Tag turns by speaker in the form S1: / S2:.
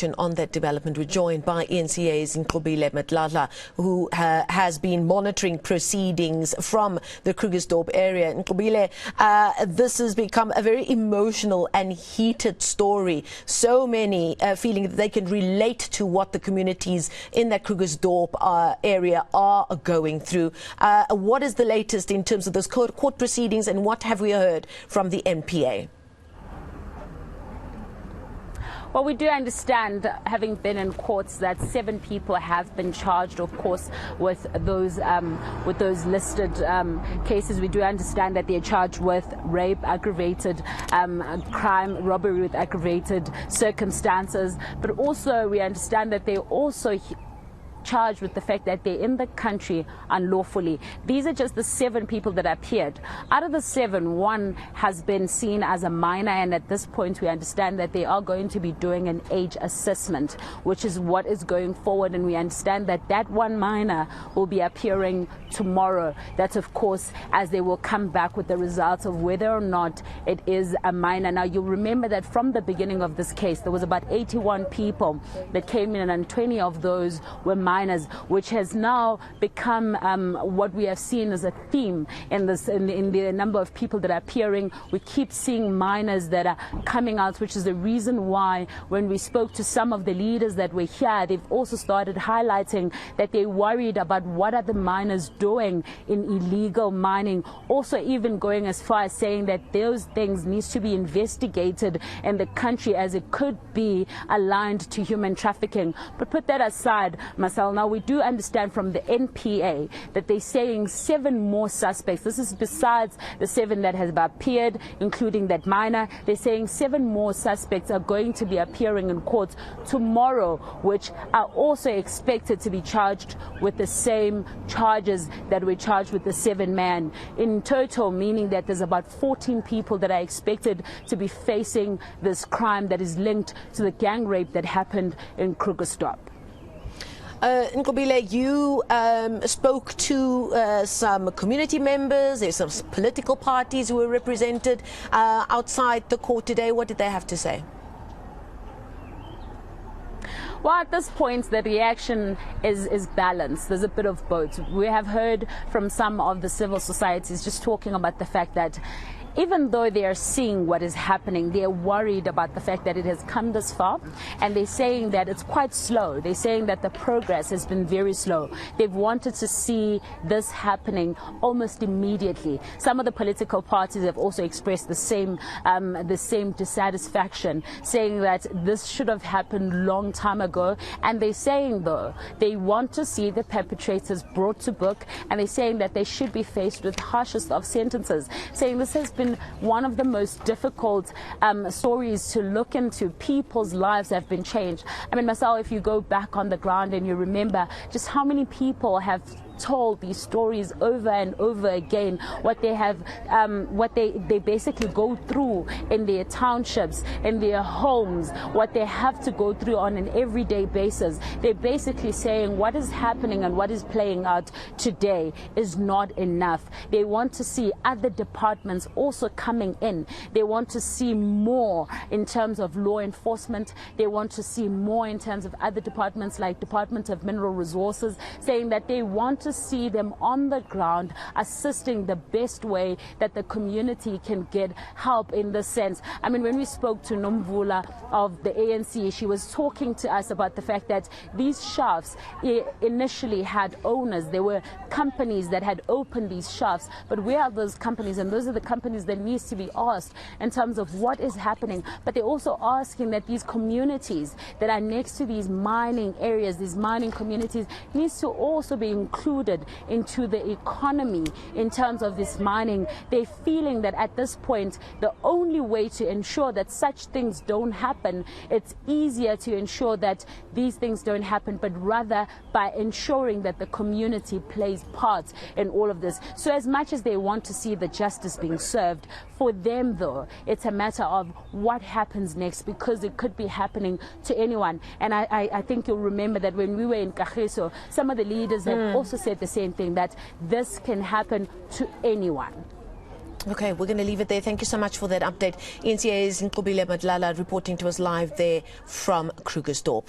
S1: On that development, we're joined by eNCA's Nqobile Madlala, who has been monitoring proceedings from the Krugersdorp area. Nqobile, this has become a very emotional and heated story. So many feeling that they can relate to what the communities in that Krugersdorp area are going through. What is the latest in terms of those court proceedings, and what have we heard from the NPA?
S2: Well, we do understand, having been in courts, that 7 people have been charged, of course, with those listed cases. We do understand that they're charged with rape, aggravated crime, robbery with aggravated circumstances. But also, we understand that they're also charged with the fact that they're in the country unlawfully. These are just the 7 people that appeared. Out of the 7, 1 has been seen as a minor, and at this point we understand that they are going to be doing an age assessment, which is what is going forward, and we understand that that 1 minor will be appearing tomorrow. That's, of course, as they will come back with the results of whether or not it is a minor. Now, you'll remember that from the beginning of this case, there was about 81 people that came in, and 20 of those were minors, which has now become what we have seen as a theme in the number of people that are appearing. We keep seeing minors that are coming out, which is the reason why when we spoke to some of the leaders that were here, they've also started highlighting that they're worried about what are the minors doing in illegal mining, also even going as far as saying that those things needs to be investigated in the country, as it could be aligned to human trafficking. But put that aside, Marcel, now we do understand from the NPA that they're saying 7 more suspects. This is besides the 7 that have appeared, including that minor. They're saying 7 more suspects are going to be appearing in court tomorrow, which are also expected to be charged with the same charges that were charged with the 7 men. In total, meaning that there's about 14 people that are expected to be facing this crime that is linked to the gang rape that happened in Krugersdorp.
S1: Nqobile, you spoke to some community members. There's some political parties who were represented outside the court today. What did they have to say?
S2: Well, at this point, the reaction is balanced. There's a bit of both. We have heard from some of the civil societies just talking about the fact that even though they are seeing what is happening, they are worried about the fact that it has come this far, and they're saying that it's quite slow. They're saying that the progress has been very slow. They've wanted to see this happening almost immediately. Some of the political parties have also expressed the same dissatisfaction, saying that this should have happened long time ago. And they're saying, though, they want to see the perpetrators brought to book, and they're saying that they should be faced with harshest of sentences, saying this has been one of the most difficult stories to look into. People's lives have been changed. I mean, Marcel, if you go back on the ground and you remember just how many people have told these stories over and over again, what they have, what they basically go through in their townships, in their homes, what they have to go through on an everyday basis. They're basically saying what is happening and what is playing out today is not enough. They want to see other departments also coming in. They want to see more in terms of law enforcement. They want to see more in terms of other departments like Department of Mineral Resources, saying that they want to see them on the ground assisting the best way that the community can get help in this sense. I mean, when we spoke to Nomvula of the ANC, she was talking to us about the fact that these shafts initially had owners. There were companies that had opened these shafts, but where are those companies? And those are the companies that needs to be asked in terms of what is happening. But they're also asking that these communities that are next to these mining areas, these mining communities, needs to also be included into the economy in terms of this mining. They're feeling that at this point, the only way to ensure that such things don't happen, it's easier to ensure that these things don't happen, but rather by ensuring that the community plays part in all of this. So as much as they want to see the justice being served, for them, though, it's a matter of what happens next, because it could be happening to anyone. And I think you'll remember that when we were in Kagiso, some of the leaders have also said the same thing, that this can happen to anyone.
S1: Okay, we're going to leave it there. Thank you so much for that update. eNCA's Nqobile Madlala reporting to us live there from Krugersdorp.